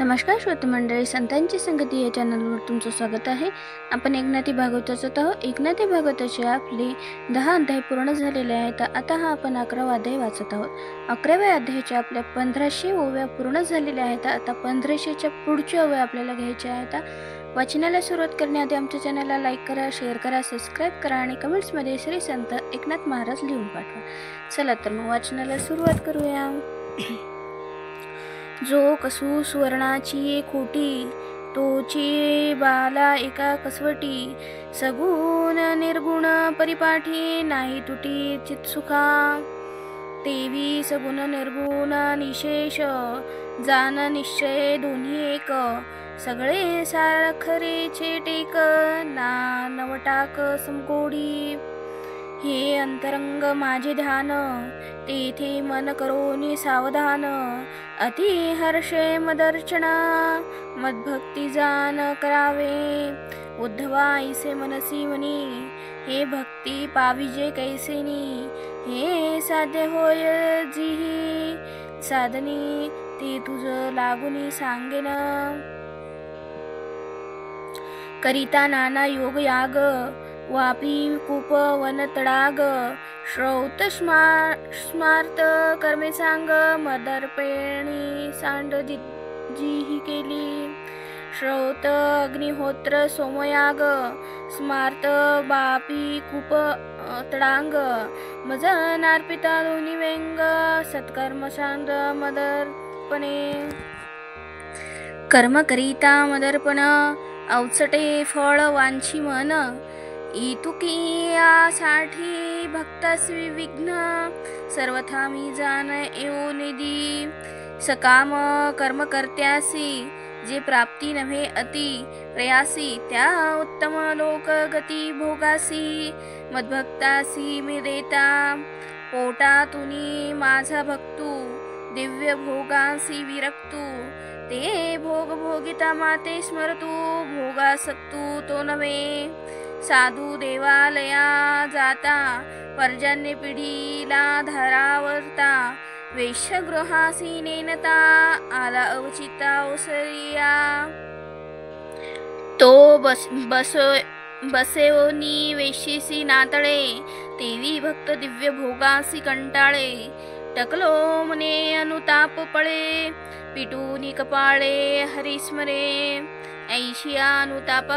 नमस्कार श्रोते मंडळी, संतांची संगती या चॅनलवर तुमचं स्वागत आहे. आपण एकनाथी भागवताचं आहोत. एकनाथी भागवताचे आपले 10 अध्याय पूर्ण झालेले आहेत. आता आपण 11वा अध्याय वाचत आहोत. 11व्या अध्यायाच्या आपल्या 1500 ओव्या पूर्ण झालेल्या आहेत. आता 1500च्या पुढच्या ओव्या आपल्याला घ्यायच्या आहेत. वाचनाला सुरुवात करण्याआधी आमच्या चॅनलला लाईक करा, शेअर करा, सबस्क्राईब करा आणि कमेंट्समध्ये श्री संत एकनाथ महाराज लिहून पाठवा. चला तर मग वाचनाला सुरुवात करूया. जो कसू सुवर्णाची खोटी, तोची बाला एका कसवटी. सगुण निर्गुण परिपाठी, नाही तुटी चित्सुखा. तेवी सगुण निर्गुण निशेष, जान निश्चय दोन्ही एक. सगळे सारखरेचे टेक, ना नवटाक समकोडी. हे अंतरंग माझे ध्यान, तेथे मन करोनी सावधान. अति हर्षे मदर्चना, मदभक्ती जान करावे. उद्धवा ऐसे मनसी मनी, हे भक्ती पाविजे कैसेनी. हे साध्य होय जिही साधनी, ते तुझ लागुनी सांगेन. करिता नाना योग याग, वापी कूप वन तडाग. श्रौत स्मार्त कर्मे सांग, मदर्पेणी सांड जी केली. श्रौत अग्निहोत्र सोमयाग, स्मार्त बापी कूप तडांग. मज नार्पिता दोन्ही व्यंग, सत्कर्म सांड मदर्पणे. कर्म करिता मदर्पण, अवचटे फळ वांछी मन. इतुकी यासाठी भक्तस्वी विघ्न, सर्वथा मी जाण येऊ निधी. सकाम कर्म करत्यासी, जे प्राप्ती नव्हे अति प्रयासी. त्या उत्तम लोक गती भोगासी, मदभक्तासी मी देता. पोटातुनी माझा भक्तू, दिव्य भोगासी विरक्तू. ते भोग भोगिता माते स्मरतू, भोगासक्तू तो नव्हे. साधू देवालया जाता, पर्जन्य पिढीला धरावरता. वेश्यगृहासी नेनता, आला अवचिता ओसरिया. तो बसेवनी वेशीसी नातळे, तेवी भक्त दिव्य भोगासी कंटाळे. टकलो मने अनुताप पळे, पिटूनी कपाळे हरिस्मरे. ऐशिया अनुताप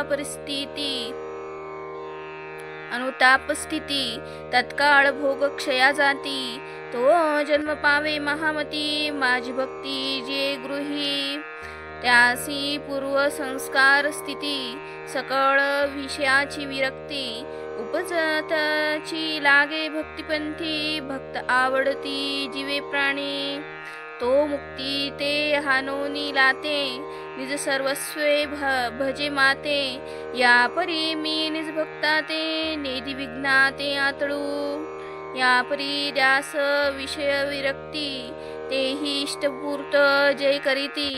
स्थिती, तत्काळ भोग क्षया जाती. तो जन्म पावे महामती, माझी भक्ती जे गृही. त्यासी पूर्व संस्कार स्थिती, सकळ विषयाची विरक्ती. उपजताची लागे भक्तिपंथी, भक्त आवडती जीवे प्राणी. तो मुक्ती ते हानोनी लाते, निज सर्वस्वे भजे माते. या परी मी निज भक्ताते, नेदी विघ्नाते आतळू. या परी द्यास विषय विरक्ती, तेही इष्टपूर्त जय करीती.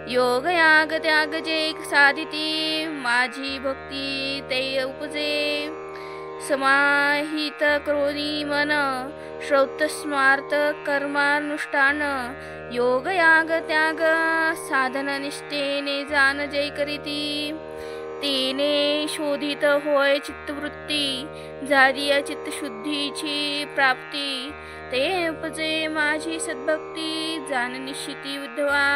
योग याग त्याग जय साधिती, माझी भक्ती ते उपजे. समाहित करोनी मन, श्रौत स्मार्त कर्मानुष्ठान. योग याग त्याग साधन निष्ठेने जाण जय करीती. तेने शोधित होय चित्तवृत्ती, झाली चित्तशुद्धीची प्राप्ती. ते उपजे माझी सद्भक्ती, जाण निश्चिती उद्धवा.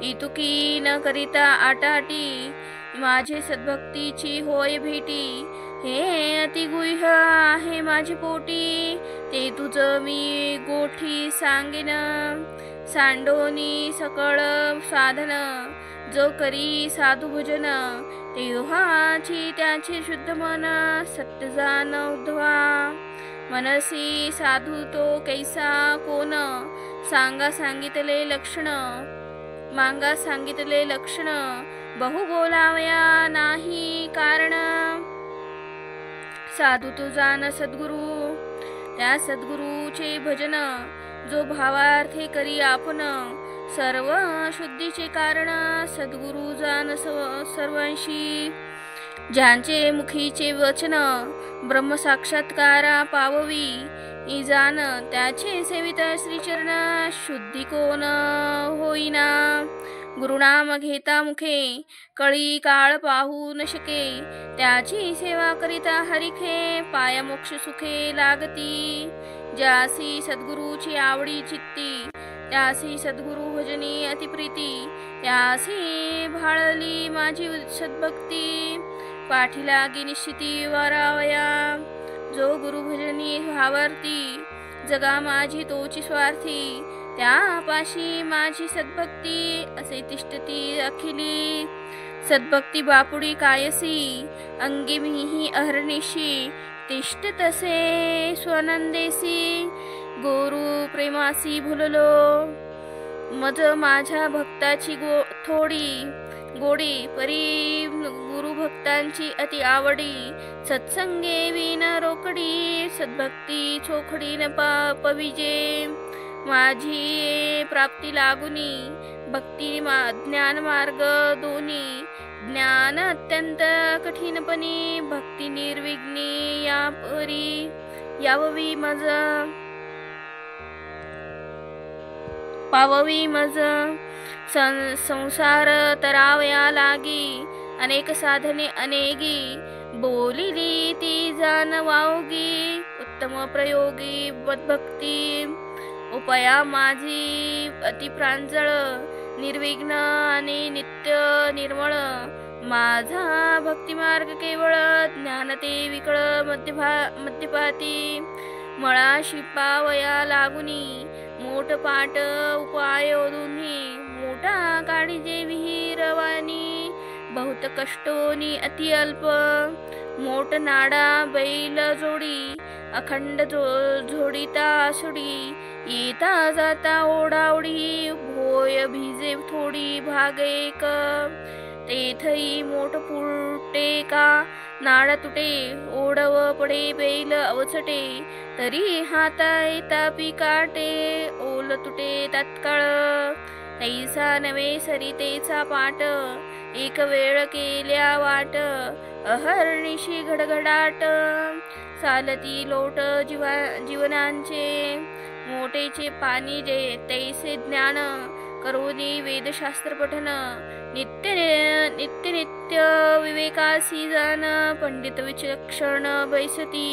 इतुकी न करिता आटाटी, माझे सद्भक्तीची होय भेटी. हे अतिगुह्य आहे माझी पोटी, ते तुझ मी गोठी सांगेन. सांडोनी सकळ साधन, जो करी साधू भजन. तेव्हाची त्याचे शुद्ध मन, सत्य जाण उद्धवा. मनसी साधू तो कैसा कोण, सांगा सांगितले लक्षण. मांगा सांगितले लक्षण, बहु बोलावया नाही कारण. साधू तो जाण सद्गुरु, त्या सद्गुरूचे भजन. जो भावार्थे करी आपण, सर्व शुद्धीचे कारण. सद्गुरु जाण सर्वांशी, ज्यांचे मुखीचे वचन. ब्रह्म साक्षात्कारा पाववी, जाण त्याचे सेवित श्रीचरण. शुद्धी कोण होईना, गुरुनाम घेता मुखे कळी काळ पाहू न शके त्याची सेवा करिता हरिखे पाया मोक्ष सुखे लागती ज्यासी सद्गुरूची आवडी चित्ती त्यासी सद्गुरु भजनी अतिप्रीती त्यासी भाळली माझी सद्भक्ती पाठी लागी निश्चिती वारावया जो गुरु भजनी भावार्थी जगा माझी तोची स्वार्थी त्यापाशी माझी सद्भक्ती असे तिष्ठती अखिली सद्भक्ती बापुडी कायसी अंगी मीही अहर्निशी तिष्ठ तसे स्वनंदेसी गुरु प्रेमासी भुललो मज माझ्या भक्ताची थोडी गोडी परी गुरु भक्तांची अति आवडी सत्संगे विन रोकडी सद्भक्ती चोखडी न पविजे माझी प्राप्ती लागुनी भक्ती ज्ञान मार्ग दोन्ही ज्ञान अत्यंत कठीणपणी भक्ती निर्विघ्नी या परी याववी मज पाववी मज संसार तरावया लागी अनेक साधने अनेगी बोलिली ती जाण वावगी उत्तम प्रयोगी भक्ती उपया माझी अति प्रांजळ निर्विघ्न आणि नित्य निर्मळ माझा भक्ती मार्ग केवळ ज्ञान ते विकळ मध्यपाती मळा शिपावया लागुनी मोठ पाट उपाय दोन्ही मोठा काळीजे विहीरवानी बहुत कष्टोनी अति अल्प मोठ नाडा बैल जोडी अखंड झोडीता आसुडी येता जाता ओढाओढी भोय भिजे थोडी भाग एक तेथई मोठ फुटे का नाडा तुटे ओढव पडे बैल अवचटे तरी हाता येता पिकाटे ओल तुटे तात्काळ तैसा नवे सरितेचा पाट एक वेळ केल्या वाट अहर्निशी घडघडाट चालती लोट जीवनांचे मोठेचे पाणी जे तैसे ज्ञान करोनी वेदशास्त्र पठन नित्य नित्य विवेकासी जाण पंडित विचक्षण बैसती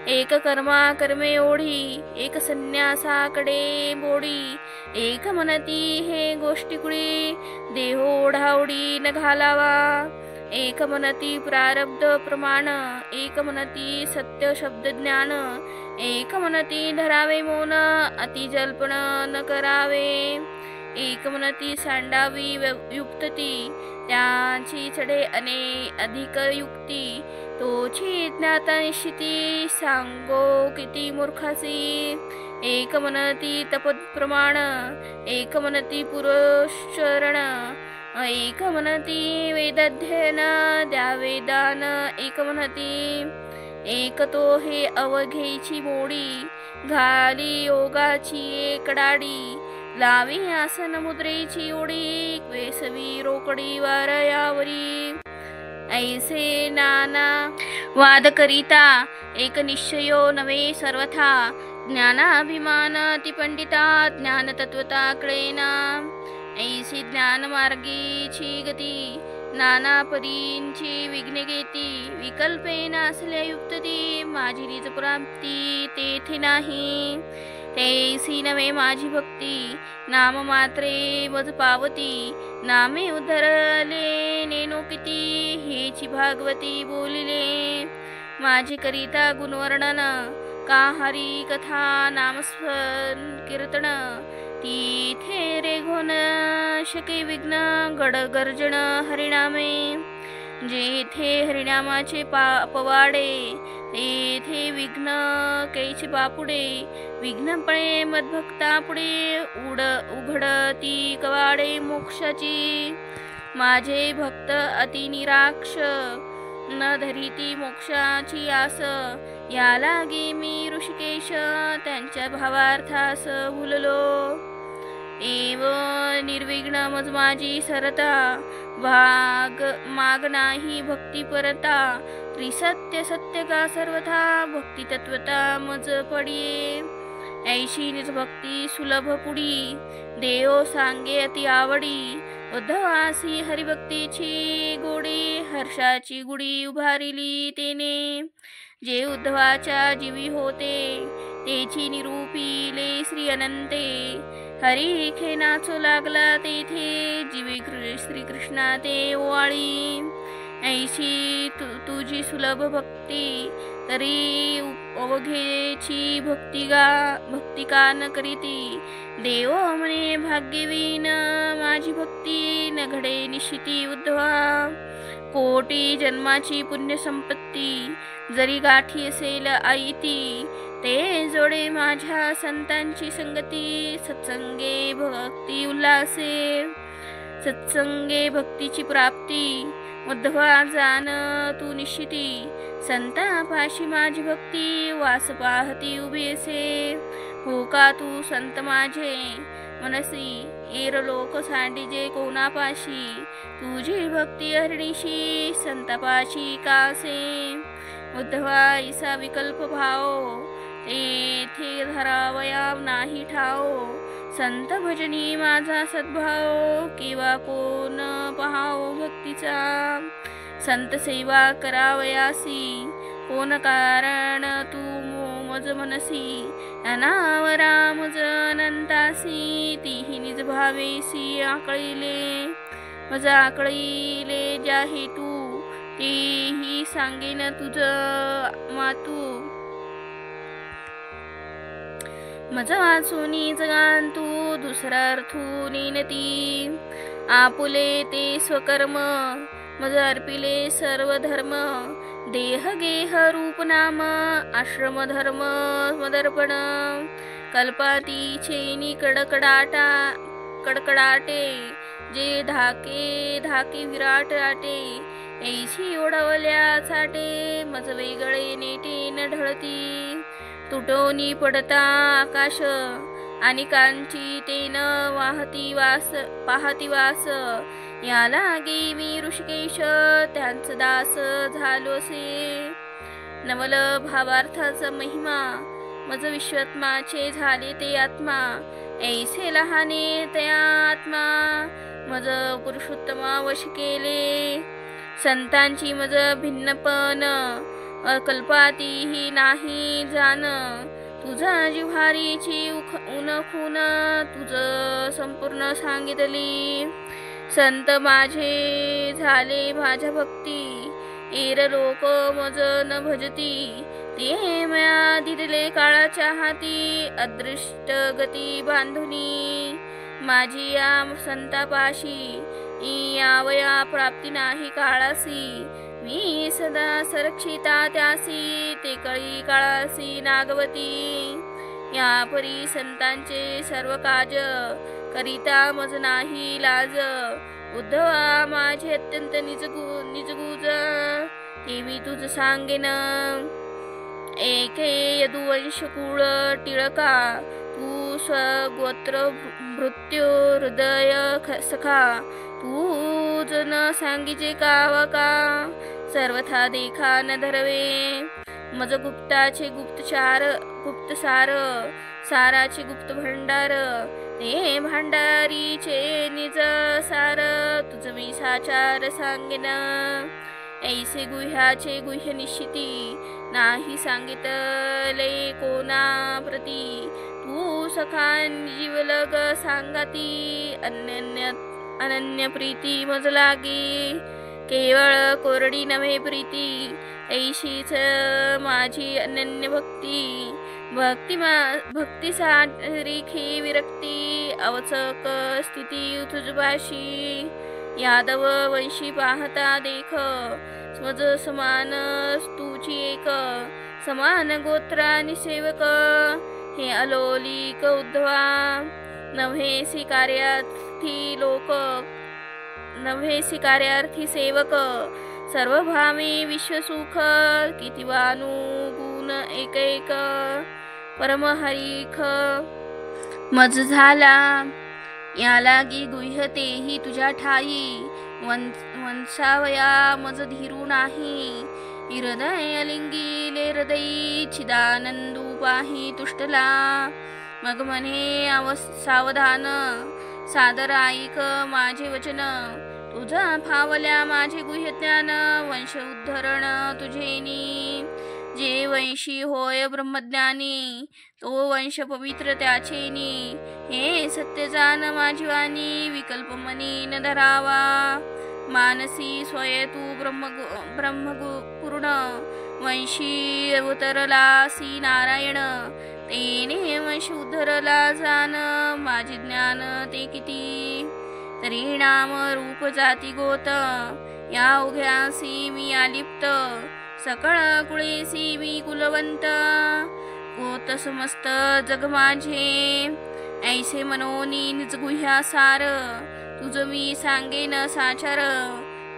एक कर्मा कर्मे ओढी एक संन्यासाकडे बोडी एक म्हणती हे गोष्टी कुळी देह ओढाओढी न घालावा एक म्हणती प्रारब्ध प्रमाण एक म्हणती सत्य शब्द ज्ञान एक म्हणती धरावे मौन अति जल्पन न करावे एक म्हणती सांडावी युक्तती त्याची चढे अधिक युक्ती तोची ज्ञाता निश्चिती सांगो किती मूर्खासी एक म्हणती तपद प्रमाण एक म्हणती पुरुषचरण एक म्हणती वेदाध्ययन द्यावे दान एक म्हणती एक तो हे अवघेची मोडी घाली योगाची एक डाडी लावी आसन मुद्रेची ओढी वेसवी रोकडी वारयावरी ऐसे नाना वाद करिता एक निश्चयो नवे सर्वथा ज्ञानाभिमान ती पंडिता ज्ञान तत्वता कळेना ऐसी ज्ञान मार्गीची गती नाना परींची विघ्ने घेती विकल्पे नासल्या युक्तती माझी रीत प्राप्ती तेथे नाही तैसी नवे माझी भक्ती नाम मात्रे मज पावती नामे उधरले नेनो किती हेची भागवती बोलिले माझी करिता गुणवर्णन का हरी कथा नामस्मरण कीर्तन तिथे रे घोन शके विघ्न गड गर्जन हरिनामे जेथे हरिनामाचे पवाडे तेथे विघ्न कैचे बापुडे विघ्नपणे मदभक्ता पुढे उघडती कवाडे मोक्षाची माझे भक्त अति निराक्ष न धरिती मोक्षाची आस या लागे मी ऋषिकेश त्यांच्या भावार्थास भुललो एव निर्विघ्न मज माझी सरता भाग माग नाही भक्ती परता त्रिसत्य सत्य का सर्वथा भक्ती तत्वता मज पडिये ऐशी निज भक्ती सुलभ पुडी देव सांगे अति आवडी उद्धवासी हरिभक्तीची गोडी हर्षाची गुढी उभारिली तेने जे उद्धवाच्या जीवी होते तेची निरूपिले श्री अनंते हरी खे नाचू लागला तेथे जीवी श्रीकृष्णा ते ओवाळी ऐशी तुझी सुलभ भक्ती तरी अवघेची भक्ती का न करीती देव म्हणे भाग्यवीन माझी भक्ती न घडे निश्चिती उद्धवा कोटी जन्माची पुण्य संपत्ती जरी गाठी असेल आईती ते जोडे माझ्या संतांची संगती सत्संगे भक्ती उल्हासे सत्संगे भक्तीची प्राप्ती उद्धवा जाण तू निश्चिती संतापाशी माझी भक्ती वास पाहती उभी असे हो का तू संत माझे मनसी एर लोक सांडीजे कोणापाशी तुझी भक्ती हरणीशी संतापाशी कासे उद्धवा ऐसा विकल्प भाव तेथे धरावया नाही ठाव संत भजनी माझा सद्भाव केव्हा कोण पहाव भक्तीचा संत सेवा करावयासी कोण कारण तू मज मनसी अनावरा मज अनंतासी तीही निज भावेसी आकळीले मज आकळीले ज्या हेतू तेही सांगेन तुझ मातू मज वाचुनी जगान तू दुसरा अर्थू नेनती आपुले ते स्वकर्म मज अर्पिले सर्व धर्म देह गेह रूप नाम आश्रम धर्म मदर्पण कल्पाती छेनी कडकडाटे जे धाके विराट आटे ऐशी ओढवल्या चाटे मज वेगळे नेटे न ढळती तुटोनी पडता आकाश आणि कांची तेन पाहती वास याला गेवी ऋषिकेश त्यांच दास झालोसे नवल भावार्थाचा महिमा मज विश्वात्माचे झाले ते आत्मा ऐसे लहाने त्या आत्मा मज पुरुषोत्तमा वश केले संतांची मज भिन्नपण कल्पातीही नाही जाण तुझा जिव्हारीची उनखून तुझ संपूर्ण सांगितली संत माझे झाले माझ्या भक्ती एर लोक मज न भजती ते मया दिले काळाच्या हाती अदृष्ट गती बांधुनी माझी या संतापाशी यावया प्राप्ती नाही काळासी मी सदा संरक्षिता त्यासी ते कळी काळासी नागवती या परी संतांचे सर्व काज करिता मज नाही लाज उद्धवा माझे अत्यंत निजगुज ते मी तुझ सांगेन एके यदुवंश कुळ टिळका तू स्वगोत्र भृत्यो हृदय सखा तू जन सांगिजे कावका सर्वथा देखा न धरवे मज गुप्ताचे गुप्तसार साराचे गुप्त भंडार ते भांडारीचे निज सार तुझ मी साचार सांगेन ऐसे गुह्याचे गुह्य निश्चिती नाही सांगितले कोणा प्रती तू सखा जीवलग सांगाती अनन्य प्रीती मज लागे केवळ कोरडी नव्हे प्रीती ऐशीच माझी अनन्य भक्ती सारिखी विरक्ती अवचक स्थिती तुझबाशी यादव वंशी पाहता देख मज समान तुझी एक समान गोत्रानी सेवक हे अलोलिक उद्धवा नव्हे कार्यार्थी सेवक सर्व भावी विश्वसुख कितीवानु गुण एक परमहरिख मज झाला या लागी गुह्यतेही तुझ्या ठाई वंशावया मज धीरू नाही हृदय लिंगीले हृदयी चिदानंदू पाही तुष्टला मग म्हणे सावधान सादर ऐक माझे वचन, तुझा फावल्या माझे गुह्य ज्ञान, वंश उद्धरण तुझेनी. जे वंशी होय ब्रह्मज्ञानी, तो वंश पवित्र त्याचेनी. हे सत्य जाण माझी वाणी, विकल्प मनी न धरावा. मानसी स्वय तू ब्रह्मपूर्ण, वंशी अवतरलासी नारायण. तेने वंश उद्धरला जाण, माझे ज्ञान ते किती. तरी नाम रूप जाती गोत, या उघ्यासी मी आलिप्त. सकळ कुळेसी मी कुलवंत, गोत समस्त जग माझे. ऐसे मनोनी निज गुह्यासार, तुझ मी सांगेन साचार.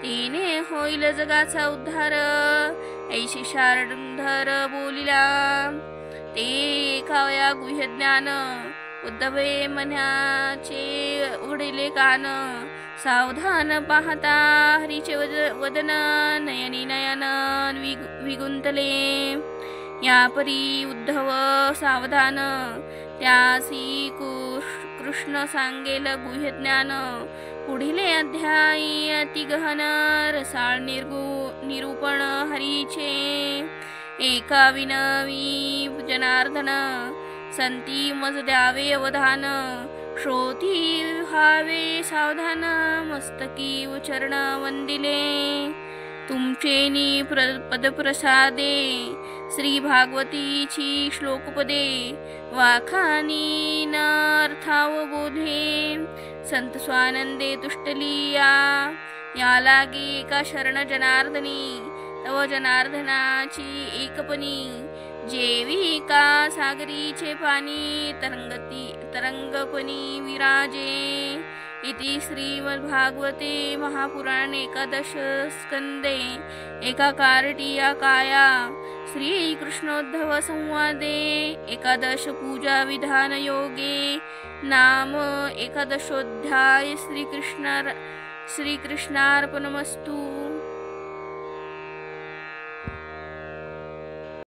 तेने होईल जगाचा उद्धार, ऐशी शारंधर बोलिला. ते ऐकावया गुह्य ज्ञान, उद्धवे मनाचे उघडिले कान. सावधान पाहता हरीचे वदन, नयनी नयन विगुंतले. या परी उद्धव सावधान, त्यासी कृष्ण सांगेल गुह्य ज्ञान. पुढीले अध्यायी अति गहन, रसाळ निरूपण हरीचे. एका विनवी जनार्दन, संती मज द्यावे अवधान. श्रोती व्हावे सावधान, मस्तकी उचरण वंदिले. तुमचेनी पदप्रसादे, श्री भागवतीची श्लोकपदे. वाखानी नर्थावबोधे, संत स्वानंदे तुष्टलिया. या लागे एका शरण जनार्दनी, तव जनार्दनाची एकपणी. जेवी का सागरीचे पाणी, तरंगपणी विराजे. इति श्रीमद्भागवते महापुराणे एकादश स्कंदे एकाकारटीया काया श्रीकृष्णोद्धव संवादे एकादश पूजा विधान योगे नाम एकादशोध्याय. श्रीकृष्णार्पणमस्तु.